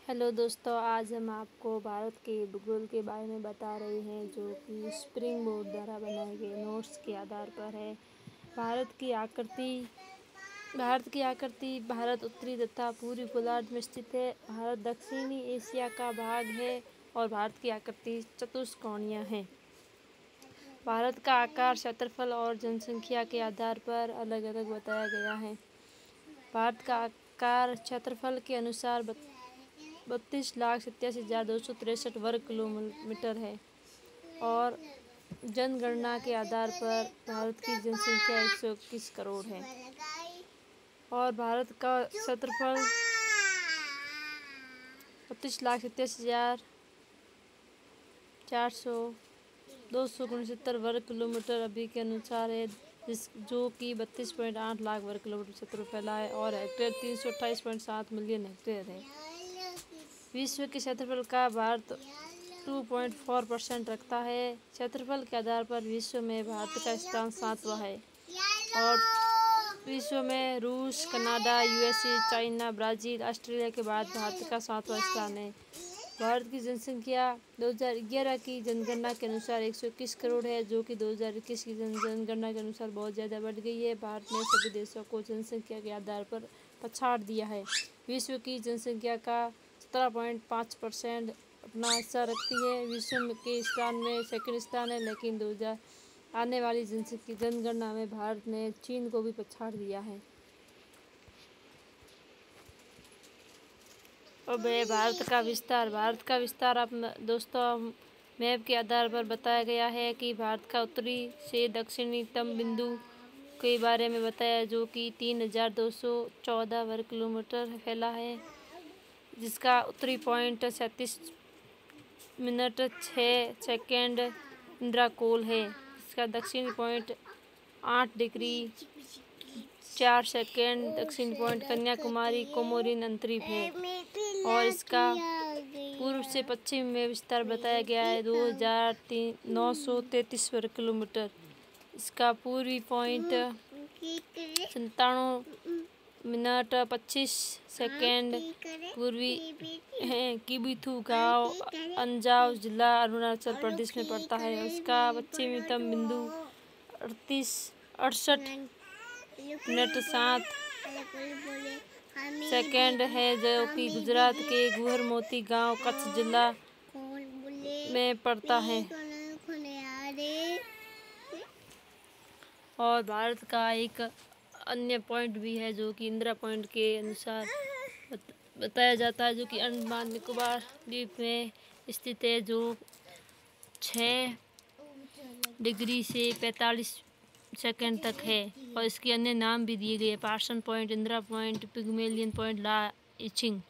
Hello दोस्तों, आज हम आपको भारत के भूगोल के बारे में बता रहे हैं जो कि स्प्रिंग बोर्ड द्वारा बनाए गए नोट्स के आधार पर है। भारत उत्तरी तथा पूर्वी गोलार्ध में स्थित है। भारत दक्षिणी एशिया का भाग है और भारत की आकृति चतुष्कोणीय है। भारत का आकार, क्षेत्रफल और जनसंख्या के आधार पर अलग अलग बताया गया है। भारत का आकार क्षेत्रफल के अनुसार 32,87,263 वर्ग किलोमीटर है और जनगणना के आधार पर भारत की जनसंख्या 121 करोड़ है और भारत का क्षेत्रफल 32,87,269 वर्ग किलोमीटर अभी के अनुसार है, जो कि 32.8 लाख वर्ग किलोमीटर क्षेत्र फैला है और हेक्टेयर 328.7 मिलियन हेक्टेयर है। विश्व के क्षेत्रफल का भारत 2.4% रखता है। क्षेत्रफल के आधार पर विश्व में भारत का स्थान 7वां है और विश्व में रूस, Canada, USA, China, Brazil, Australia के बाद भारत का 7वां स्थान है। भारत की जनसंख्या 2011 की जनगणना के अनुसार 121 करोड़ है, जो कि 2021 की जनगणना के अनुसार बहुत ज़्यादा बढ़ गई है। भारत ने सभी देशों को जनसंख्या के आधार पर पछाड़ दिया है। विश्व की जनसंख्या का 17.5% अपना हिस्सा रखती है। विश्व के स्थान में सेकंड स्थान है, लेकिन 2000 आने वाली जनगणना में भारत ने चीन को भी पछाड़ दिया है। अब है भारत का विस्तार आप दोस्तों मैप के आधार पर बताया गया है कि भारत का उत्तरी से दक्षिणतम बिंदु के बारे में बताया, जो कि 3,214 वर्ग किलोमीटर फैला है, जिसका उत्तरी पॉइंट 37 मिनट 6 सेकेंड इंद्राकोल है। इसका दक्षिणी पॉइंट 8 डिग्री 4 सेकेंड दक्षिणी पॉइंट कन्याकुमारी कोमोरिन अंतरीप है और इसका पूर्व से पश्चिम में विस्तार बताया गया है 2,933 वर्ग किलोमीटर। इसका पूर्वी पॉइंट 97 मिनट 25 सेकेंड पूर्वी है। किबीथू गांव अंजाव जिला अरुणाचल प्रदेश में पड़ता है। उसका पश्चिमीतम बिंदु 68 मिनट 7 सेकेंड है, जो कि गुजरात के गुहरमोती गांव कच्छ जिला में पड़ता है। और भारत का एक अन्य पॉइंट भी है जो कि इंदिरा पॉइंट के अनुसार बताया जाता है, जो कि अंडमान निकोबार द्वीप में स्थित है, जो 6 डिग्री से 45 सेकेंड तक है और इसके अन्य नाम भी दिए गए, Parsons point, Indira point, Pygmalion point, La Hiching.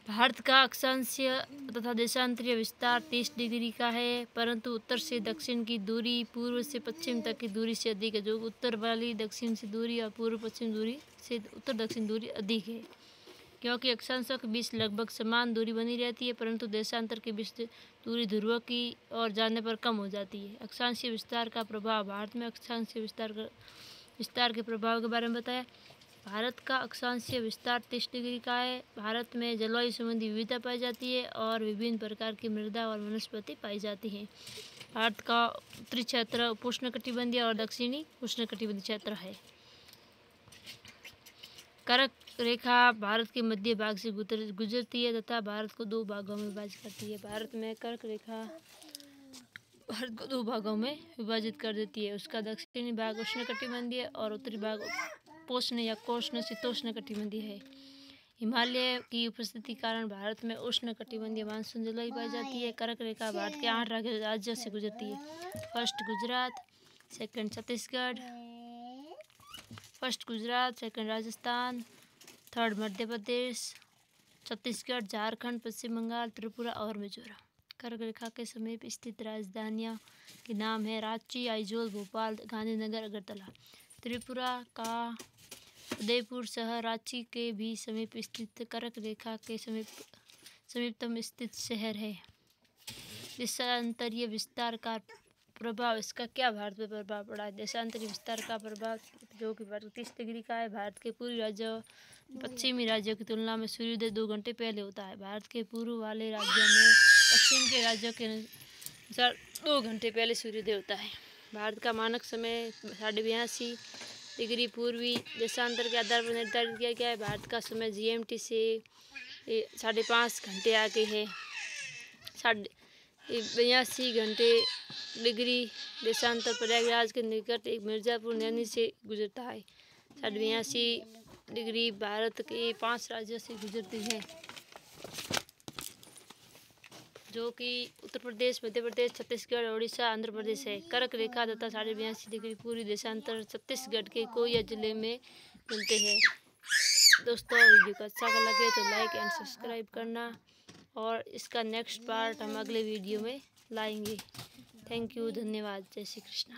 Bharat का अक्षांशीय तथा देशांतरीय विस्तार 30 डिग्री का है, परंतु उत्तर से दक्षिण की दूरी पूर्व से पश्चिम तक की दूरी से अधिक है। जो उत्तर वाली दक्षिण से दूरी और पूर्व पश्चिम दूरी से उत्तर दक्षिण दूरी अधिक है, क्योंकि अक्षांशों के बीच लगभग समान दूरी बनी रहती है, परंतु देशांतर के बीच दूरी ध्रुवों की ओर जाने पर कम हो जाती है। अक्षांशीय विस्तार का प्रभाव। भारत में अक्षांशीय विस्तार के प्रभाव के बारे में बताया। भारत का अक्षांशीय विस्तार 30 डिग्री का है। भारत में जलवायु संबंधी विविधता पाई जाती है और विभिन्न प्रकार की मृदा और वनस्पति पाई जाती है। भारत का उत्तरी क्षेत्र उपोष्णकटिबंधीय और दक्षिणी उष्णकटिबंधीय क्षेत्र है। कर्क रेखा भारत के मध्य भाग से गुजरती है तथा भारत को 2 भागों में विभाजित करती है। भारत में कर्क रेखा भारत को 2 भागों में विभाजित कर देती है। उसका दक्षिणी भाग उष्णकटिबंधीय और उत्तरी भाग उपोष्ण या कोष्ण शीतोष्ण कटिबंधीय है। हिमालय की उपस्थिति कारण भारत में उष्णकटिबंधीय मानसून जलवायु पाई जाती है। कर्क रेखा भारत के 8 राज्यों से गुजरती है। First Gujarat, second Rajasthan, third Madhya Pradesh, Chhattisgarh, Jharkhand, Paschim Bengal, Tripura और मिजोरम। कर्क रेखा के समीप स्थित राजधानियों के नाम है रांची, आइजोल, भोपाल, गांधीनगर, अगरतला। त्रिपुरा का उदयपुर शहर रांची के भी समीप स्थित कर्क रेखा के समीपतम स्थित शहर है। देशांतरीय विस्तार का प्रभाव इसका क्या भारत पर प्रभाव पड़ा है। देशांतरी विस्तार का प्रभाव जो कि 30 डिग्री का है। भारत के पूर्वी राज्यों पश्चिमी राज्यों की तुलना में सूर्योदय 2 घंटे पहले होता है। भारत के पूर्व वाले राज्यों में पश्चिम के राज्यों के अनुसार 2 घंटे पहले सूर्योदय होता है। भारत का मानक समय 82.5 डिग्री पूर्वी देशांतर के आधार पर निर्धारित किया गया है। भारत का समय GMT से 5.5 घंटे आगे है। 82 घंटे डिग्री देशांतर प्रयागराज के निकट एक मिर्ज़ापुर नदी से गुजरता है। 82 डिग्री भारत के 5 राज्यों से गुजरती है, जो कि उत्तर प्रदेश, मध्य प्रदेश, छत्तीसगढ़, उड़ीसा, आंध्र प्रदेश है। कर्क रेखा तथा 82.5 डिग्री पूर्वी देशांतर छत्तीसगढ़ के कोइया जिले में मिलते हैं। दोस्तों, वीडियो को अच्छा लगे तो लाइक एंड सब्सक्राइब करना, और इसका नेक्स्ट पार्ट हम अगले वीडियो में लाएंगे। थैंक यू, धन्यवाद, जय श्री कृष्ण।